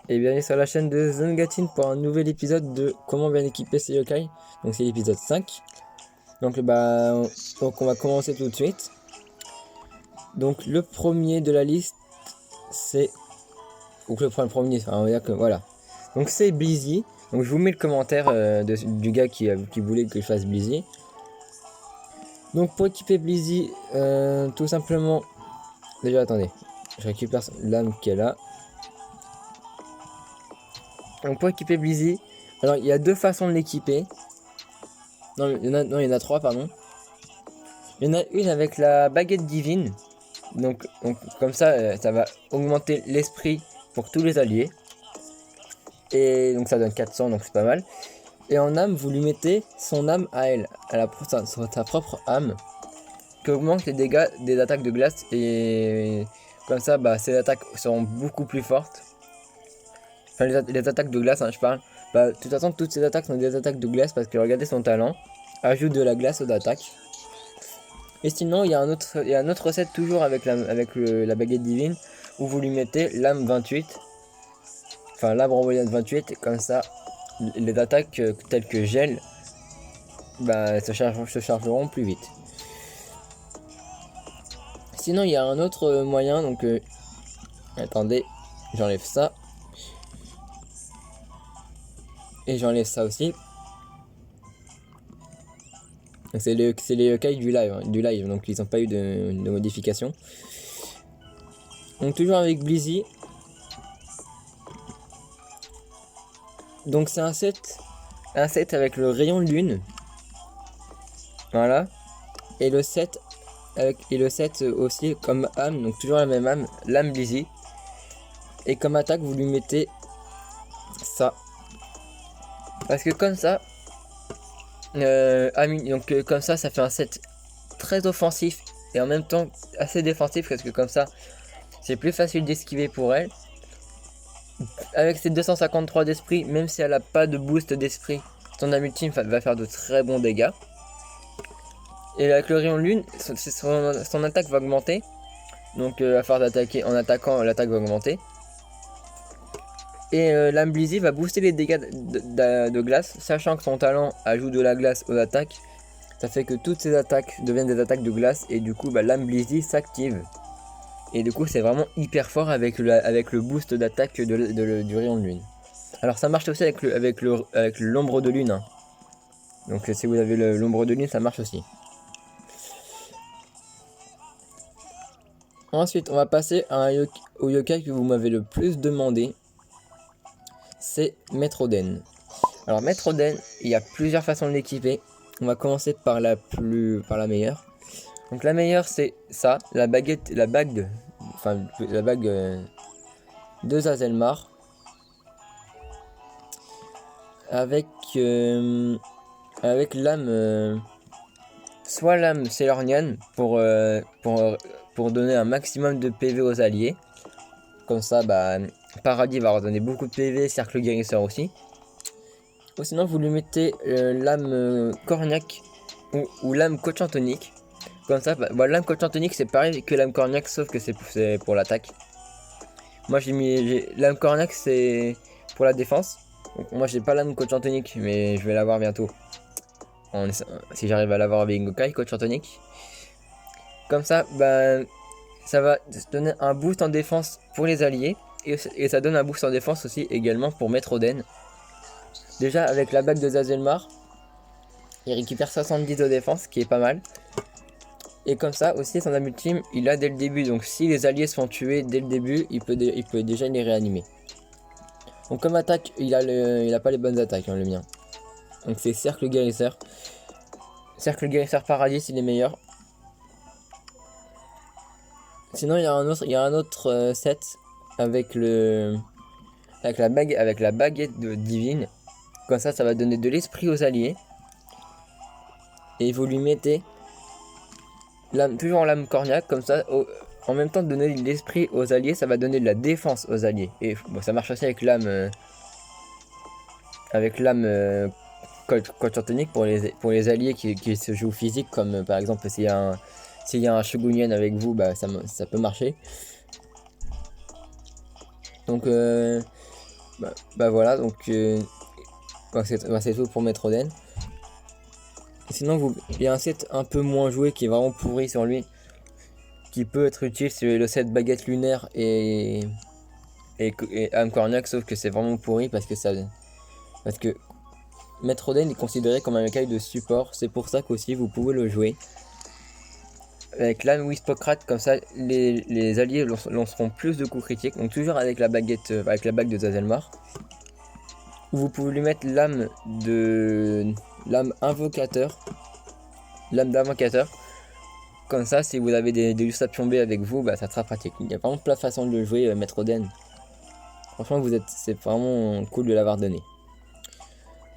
et bienvenue sur la chaîne de Zongatine pour un nouvel épisode de comment bien équiper ses yokai. Donc c'est l'épisode 5. Donc on va commencer tout de suite. Donc le premier de la liste c'est... Ou que le premier, enfin, on va dire que voilà. Donc c'est Blizzy. Donc je vous mets le commentaire du gars qui voulait que je fasse Blizzy. Donc pour équiper Blizzy, tout simplement... Déjà attendez, je récupère l'âme qui est là. Donc pour équiper Blizzy, alors il y a deux façons de l'équiper. Non, il y en a trois, pardon. Il y en a une avec la baguette divine. Donc comme ça, ça va augmenter l'esprit pour tous les alliés. Et donc ça donne 400, donc c'est pas mal. Et en âme, vous lui mettez son âme à elle, sa propre âme, qui augmente les dégâts des attaques de glace. Et comme ça, ses attaques seront beaucoup plus fortes. Enfin, les attaques de glace, hein, je parle. De toute façon, toutes ces attaques sont des attaques de glace parce que regardez son talent. Ajoute de la glace aux attaques. Et sinon, il y a une autre recette toujours avec la baguette divine où vous lui mettez l'âme 28. Enfin, l'arbre envoyé 28. Et comme ça, les attaques telles que gel se chargeront plus vite. Sinon, il y a un autre moyen. Donc, attendez, j'enlève ça. Et j'enlève ça aussi. C'est les yokai du live, donc ils n'ont pas eu de modification. Donc toujours avec Blizzy. Donc c'est un set avec le rayon de lune. Voilà. Et le set aussi comme âme, donc toujours la même âme, l'âme Blizzy. Et comme attaque vous lui mettez ça. Parce que comme ça, comme ça fait un set très offensif et en même temps assez défensif parce que comme ça c'est plus facile d'esquiver pour elle. Avec ses 253 d'esprit, même si elle a pas de boost d'esprit, son âme ultime va faire de très bons dégâts. Et avec le rayon de lune, son attaque va augmenter. Donc à force d'attaquer en attaquant, l'attaque va augmenter. Et l'âme Blizzy va booster les dégâts de glace, sachant que son talent ajoute de la glace aux attaques. Ça fait que toutes ses attaques deviennent des attaques de glace et du coup l'âme Blizzy s'active. Et du coup c'est vraiment hyper fort avec le boost d'attaque du rayon de lune. Alors ça marche aussi avec l'ombre de lune. Hein. Donc si vous avez l'ombre de lune, ça marche aussi. Ensuite, on va passer au yokai que vous m'avez le plus demandé. C'est Maître Oden. Alors Maître Oden, il y a plusieurs façons de l'équiper. On va commencer par la meilleure. Donc la meilleure c'est ça, la bague de Zazelmar. Avec l'âme, soit l'âme Célornian pour donner un maximum de PV aux alliés. Comme ça, Paradis va redonner beaucoup de PV, Cercle Guérisseur aussi. Ou sinon, vous lui mettez l'âme Corniac ou l'âme Cochantonique. Comme ça, l'âme Cochantonique c'est pareil que l'âme Corniac, sauf que c'est pour l'attaque. Moi, l'âme Corniac, c'est pour la défense. Donc, moi, j'ai pas l'âme Cochantonique, mais je vais l'avoir bientôt. Si j'arrive à l'avoir avec Gokai, Cochantonique. Comme ça, ça va donner un boost en défense pour les alliés. Et ça donne un boost en défense aussi également pour Maître Oden. Déjà, avec la bague de Zazelmar, il récupère 70 de défense, qui est pas mal. Et comme ça, aussi, son âme ultime, il a dès le début. Donc, si les alliés se font tuer dès le début, il peut déjà les réanimer. Donc, comme attaque, il a pas les bonnes attaques, hein, le mien. Donc, c'est Cercle Guérisseur. Cercle Guérisseur Paradis, il est meilleur. Sinon, il y a un autre set avec la baguette divine. Comme ça va donner de l'esprit aux alliés. Et vous lui mettez toujours l'âme Corniac, comme ça, en même temps de donner de l'esprit aux alliés, ça va donner de la défense aux alliés. Et ça marche aussi avec l'âme Cochantonique pour les alliés qui se jouent physique, comme par exemple s'il y a un Shogunien avec vous, ça peut marcher. Donc voilà, donc c'est tout pour Maître Oden. Sinon, il y a un set un peu moins joué qui est vraiment pourri sur lui, qui peut être utile, c'est le set Baguette Lunaire et Âme Cornac, sauf que c'est vraiment pourri parce que Maître Oden est considéré comme un yokai de support, c'est pour ça qu'aussi vous pouvez le jouer. Avec l'âme Wispocrate, comme ça les alliés lanceront plus de coups critiques, donc toujours avec la bague de Zazelmar. Vous pouvez lui mettre l'âme invocateur, l'âme d'invocateur. Comme ça, si vous avez des Usapion B avec vous, ça sera pratique. Il y a vraiment plein de façons de le jouer, Maître Oden. Franchement, c'est vraiment cool de l'avoir donné.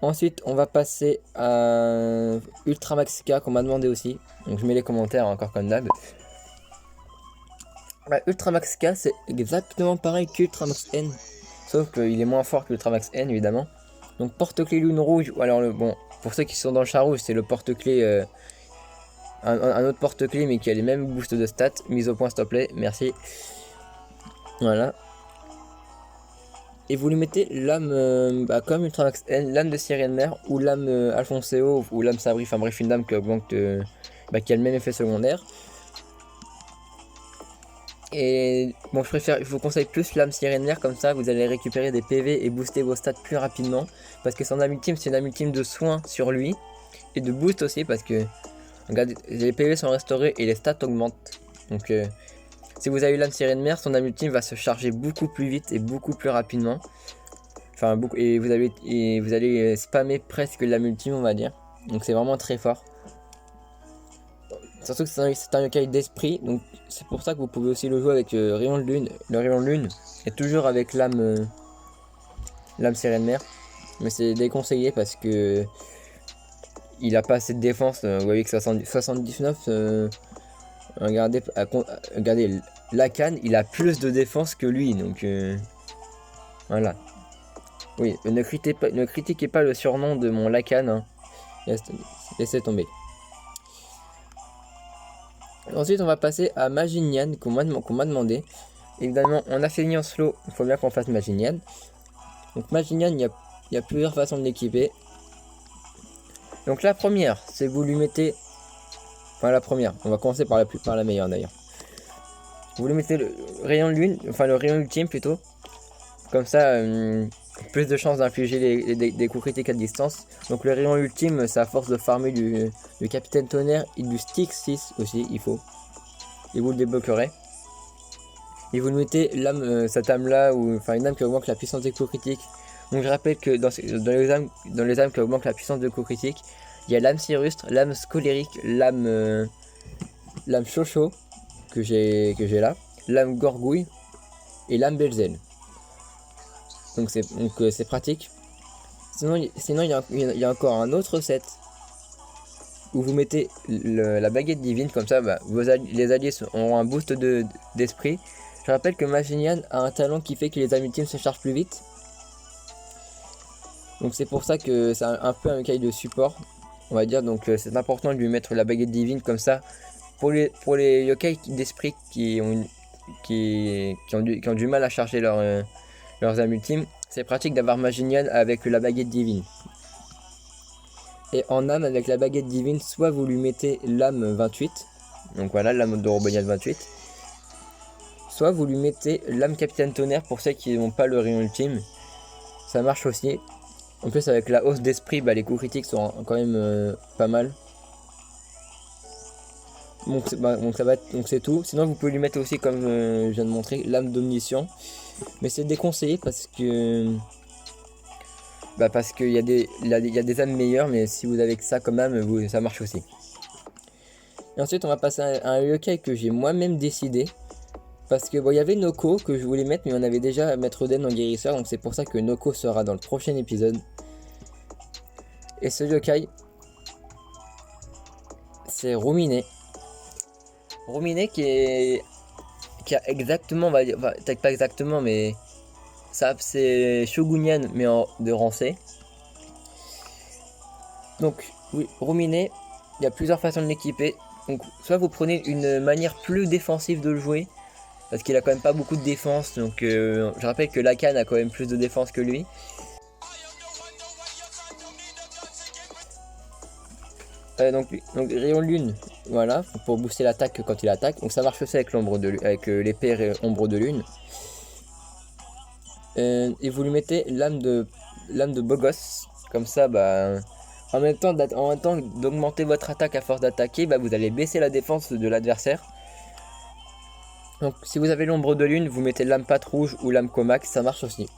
Ensuite, on va passer à Ultramax K qu'on m'a demandé aussi. Donc je mets les commentaires encore comme d'hab. Ultramax K, c'est exactement pareil qu'Ultramax N. Sauf qu'il est moins fort que Ultramax N, évidemment. Donc porte-clés lune rouge, ou alors bon, pour ceux qui sont dans le chat rouge, c'est le porte-clés, un autre porte-clés mais qui a les mêmes boosts de stats. Mise au point, s'il te plaît, merci. Voilà. Et vous lui mettez l'âme, comme Ultramax N, l'âme de Sirène Mère, ou l'âme Alphonseo, ou l'âme Sabri, enfin bref, une dame qui augmente, qui a le même effet secondaire. Et bon, je vous conseille plus l'âme Sirène Mère, comme ça vous allez récupérer des PV et booster vos stats plus rapidement. Parce que son âme ultime, c'est une âme ultime de soin sur lui, et de boost aussi, parce que regardez, les PV sont restaurés et les stats augmentent. Donc si vous avez l'âme Sirène Mère, son âme ultime va se charger beaucoup plus vite et beaucoup plus rapidement. Enfin, et vous allez spammer presque l'âme ultime, on va dire. Donc c'est vraiment très fort. Surtout que c'est un yokai d'esprit, donc c'est pour ça que vous pouvez aussi le jouer avec Rayon de Lune. Le Rayon de Lune est toujours avec l'âme Sirène Mère. Mais c'est déconseillé parce que il a pas assez de défense. Vous voyez que 79, regardez Lacan, il a plus de défense que lui, donc voilà. Oui, ne critiquez pas le surnom de mon Lacan, hein. Laissez tomber. Ensuite, on va passer à Maginian qu'on m'a demandé. Évidemment, on a fini en slow, il faut bien qu'on fasse Maginian. Donc Maginian, il y a plusieurs façons de l'équiper. Donc la première, c'est vous lui mettez... Enfin la première, on va commencer par la meilleure d'ailleurs. Vous lui mettez le rayon de lune, enfin le rayon ultime plutôt. Comme ça, plus de chances d'infliger des coups critiques à distance. Donc le rayon ultime, c'est à force de farmer du Capitaine Tonnerre et du Stick 6 aussi, il faut. Et vous le débloquerez. Et vous mettez cette âme là, enfin une âme qui augmente la puissance des coups critiques. Donc je rappelle que dans les âmes qui augmentent la puissance de coups critiques, il y a l'âme Sirustre, l'âme Scolérique, l'âme Chocho que j'ai là, l'âme Gorgouille et l'âme Belzel. Donc c'est pratique. Sinon il y a encore un autre set où vous mettez la baguette divine, comme ça les alliés auront un boost d'esprit. Je rappelle que Maginian a un talent qui fait que les âmes ultimes se chargent plus vite. Donc c'est pour ça que c'est un peu un yokai de support, on va dire. Donc c'est important de lui mettre la baguette divine, comme ça pour les yokai d'esprit qui ont du mal à charger leurs âmes ultimes, c'est pratique d'avoir Maginian avec la baguette divine. Et en âme, avec la baguette divine, soit vous lui mettez l'âme 28, donc voilà, l'âme de Robonian 28, soit vous lui mettez l'âme Capitaine Tonnerre pour ceux qui n'ont pas le rayon ultime, ça marche aussi. En plus avec la hausse d'esprit, les coups critiques sont quand même pas mal. Donc c'est tout. Sinon vous pouvez lui mettre aussi, comme je viens de montrer, l'âme d'omniscient. Mais c'est déconseillé parce que il y a des âmes meilleures, mais si vous avez que ça comme âme, ça marche aussi. Et ensuite on va passer à un yokai que j'ai moi-même décidé. Parce que il y avait Noko que je voulais mettre, mais on avait déjà Maître Oden en guérisseur, donc c'est pour ça que Noko sera dans le prochain épisode. Et ce yokai, c'est Rumine. Rumine qui a exactement, on va dire, peut-être pas exactement, mais ça c'est Shogunian mais de Rancé. Donc oui, Rumine, il y a plusieurs façons de l'équiper. Donc soit vous prenez une manière plus défensive de le jouer, parce qu'il a quand même pas beaucoup de défense. Donc je rappelle que Lacan a quand même plus de défense que lui. Donc rayon lune, voilà, pour booster l'attaque quand il attaque. Donc ça marche aussi avec l'ombre de avec l'épée ombre de lune. Et vous lui mettez lame de beau gosse. Comme ça, bah, en même temps d'augmenter votre attaque à force d'attaquer, bah, vous allez baisser la défense de l'adversaire. Donc si vous avez l'ombre de lune, vous mettez lame patte rouge ou lame comax, ça marche aussi.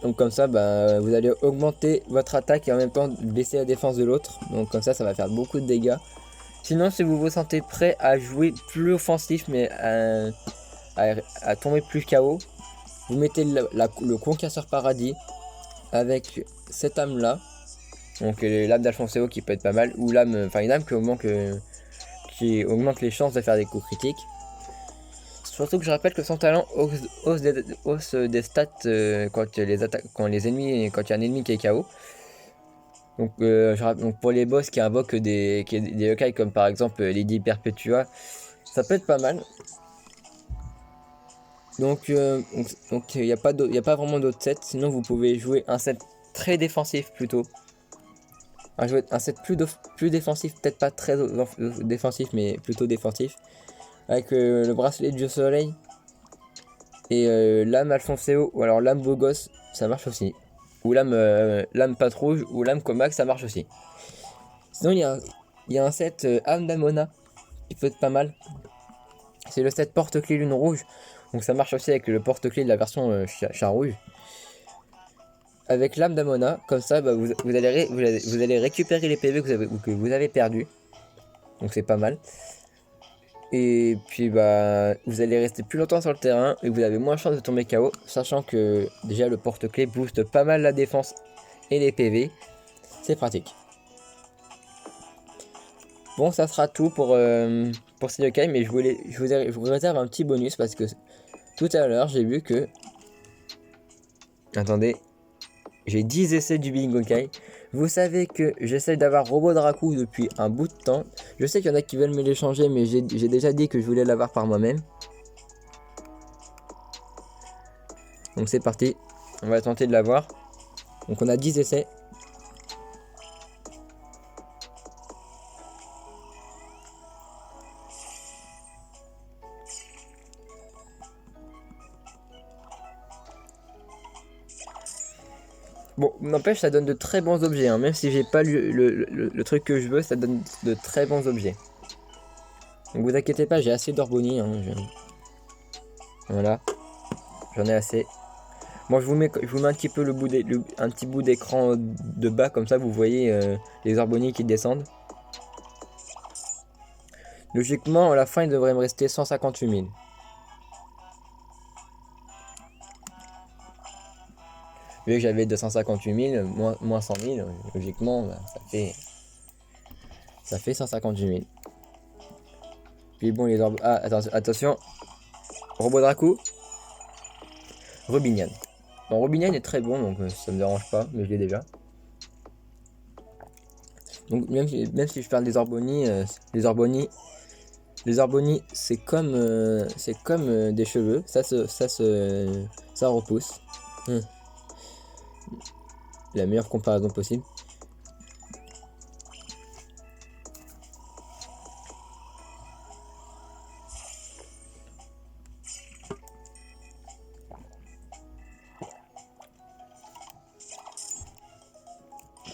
Donc comme ça, bah, vous allez augmenter votre attaque et en même temps baisser la défense de l'autre. Donc comme ça va faire beaucoup de dégâts. Sinon, si vous vous sentez prêt à jouer plus offensif, mais à tomber plus KO, vous mettez le concasseur paradis avec cette âme là. Donc l'âme d'Alfonso qui peut être pas mal. Ou l'âme, enfin une âme qui augmente les chances de faire des coups critiques. Surtout que je rappelle que son talent hausse des stats quand les ennemis, quand il y a un ennemi qui est KO. Donc, donc pour les boss qui invoquent des yokai comme par exemple Lady Perpetua, ça peut être pas mal. Donc il n'y a pas vraiment d'autres sets. Sinon vous pouvez jouer un set très défensif plutôt. Un set plus défensif, peut-être pas très défensif mais plutôt défensif. Avec le bracelet de Dieu Soleil. Et l'âme Alphonseo ou alors l'âme Beau Gosse, ça marche aussi. Ou l'âme Patte Rouge ou l'âme Comax, ça marche aussi. Sinon il y a un set âme d'Amona qui peut être pas mal. C'est le set porte-clés lune rouge. Donc ça marche aussi avec le porte-clés de la version chat rouge. Avec l'âme d'Amona, comme ça bah, vous allez récupérer les PV que vous avez perdus. Donc c'est pas mal. Et puis bah vous allez rester plus longtemps sur le terrain et vous avez moins de chances de tomber KO, sachant que déjà le porte-clés booste pas mal la défense et les PV. C'est pratique. Bon, ça sera tout pour ces yokai, mais je vous réserve un petit bonus parce que tout à l'heure j'ai vu que... Attendez, j'ai 10 essais du Bingokai. Vous savez que j'essaie d'avoir Robot Draku depuis un bout de temps. Je sais qu'il y en a qui veulent me l'échanger, mais j'ai déjà dit que je voulais l'avoir par moi-même. Donc c'est parti, on va tenter de l'avoir. Donc on a 10 essais. Bon, n'empêche, ça donne de très bons objets, hein. Même si j'ai pas le truc que je veux, ça donne de très bons objets. Donc vous inquiétez pas, j'ai assez d'Orboni, hein. Voilà, j'en ai assez. Bon, je vous mets un petit peu un petit bout d'écran de bas, comme ça vous voyez les Orboni qui descendent. Logiquement, à la fin, il devrait me rester 158 000. Vu que j'avais 258 000, moins 100 000, logiquement, bah, ça fait 158 000. Puis bon, les orbes... Ah, attention. Robot Draku. Rubinian. Bon, Rubinian est très bon, donc ça me dérange pas, mais je l'ai déjà. Donc même si je parle des Orboni, les Orboni, c'est comme des cheveux, ça repousse. La meilleure comparaison possible.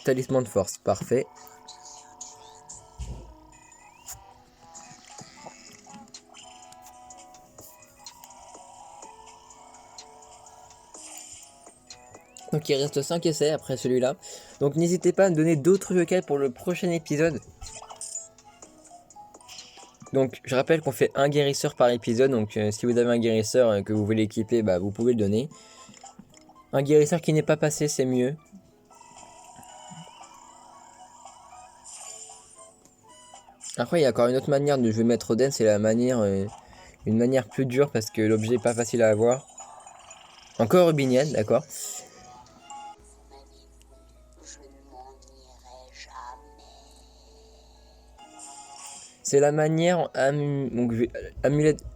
Talisman de force, parfait. Donc il reste 5 essais après celui-là. Donc n'hésitez pas à me donner d'autres yokai pour le prochain épisode. Donc je rappelle qu'on fait un guérisseur par épisode. Donc si vous avez un guérisseur que vous voulez équiper, bah, vous pouvez le donner. Un guérisseur qui n'est pas passé, c'est mieux. Après il y a encore une autre manière de jouer Maître Oden, c'est une manière plus dure parce que l'objet n'est pas facile à avoir. Encore Rubinian, d'accord. C'est la manière donc,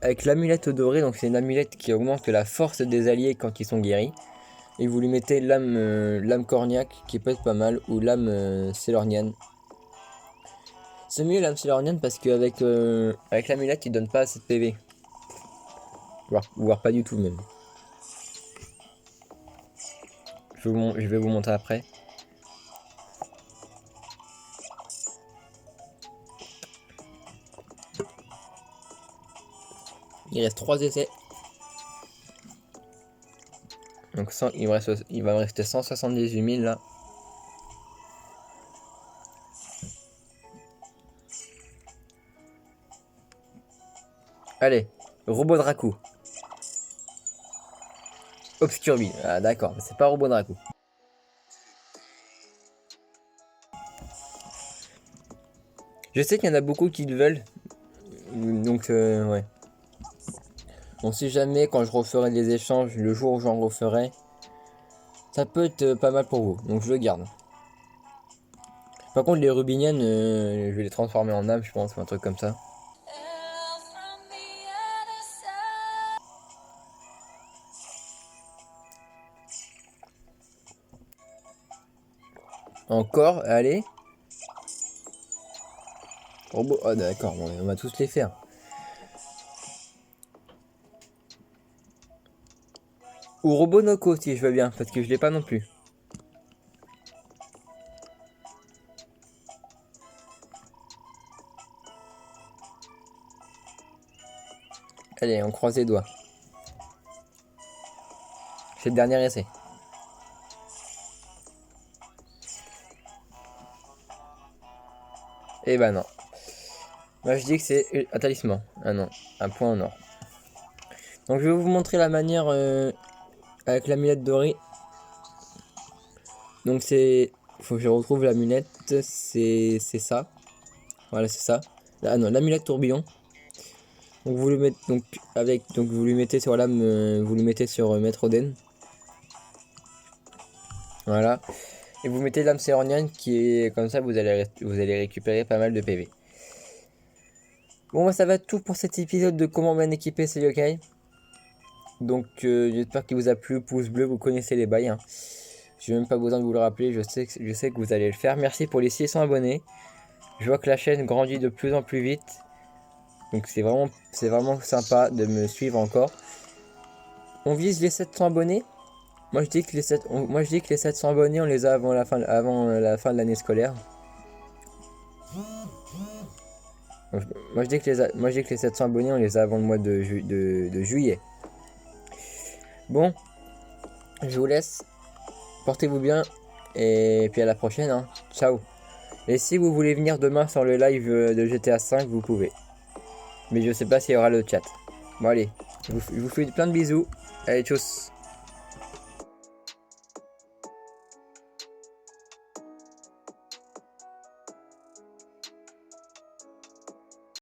avec l'amulette dorée, donc c'est une amulette qui augmente la force des alliés quand ils sont guéris. Et vous lui mettez l'âme corniaque qui peut être pas mal, ou l'âme célornienne. C'est mieux l'âme célornienne parce qu'avec avec l'amulette il donne pas assez de PV. Voire pas du tout même. Je vais vous montrer après. Il reste 3 essais. Donc il va me rester 178 000 là. Allez, Robot Draco. Obscurbi. Ah d'accord, c'est pas Robot Draco. Je sais qu'il y en a beaucoup qui le veulent. Donc ouais. Bon, si jamais quand je referai des échanges, le jour où j'en referai, ça peut être pas mal pour vous. Donc je le garde. Par contre les rubiniennes, je vais les transformer en âme je pense, ou un truc comme ça. Encore, allez. Robot, ah d'accord, bon, on va tous les faire. Ou Robot Noco si je veux bien, parce que je l'ai pas non plus. Allez, on croise les doigts. C'est le dernier essai. Eh ben non. Moi je dis que c'est un talisman. Ah non, un point en or. Donc je vais vous montrer la manière avec l'amulette dorée. Donc c'est... Faut que je retrouve l'amulette. C'est ça. Voilà, c'est ça. Ah non, l'amulette tourbillon. Donc vous le mettez vous lui mettez sur l'âme, vous lui mettez sur Maître Oden. Voilà. Et vous mettez l'âme célornienne qui est comme ça, vous allez récupérer pas mal de PV. Bon bah ça va être tout pour cet épisode de comment bien équiper ces yokai. Donc j'espère qu'il vous a plu, pouce bleu, vous connaissez les bails. Hein. J'ai même pas besoin de vous le rappeler, je sais que vous allez le faire. Merci pour les 600 abonnés. Je vois que la chaîne grandit de plus en plus vite. Donc c'est vraiment sympa de me suivre encore. On vise les 700 abonnés. Moi je dis que les 700 abonnés on les a avant la fin de l'année scolaire. Moi je dis que les 700 abonnés on les a avant le mois de juillet. Bon, je vous laisse. Portez-vous bien. Et puis à la prochaine. Hein. Ciao. Et si vous voulez venir demain sur le live de GTA 5, vous pouvez. Mais je sais pas s'il y aura le chat. Bon allez, je vous fais plein de bisous. Allez, tchuss.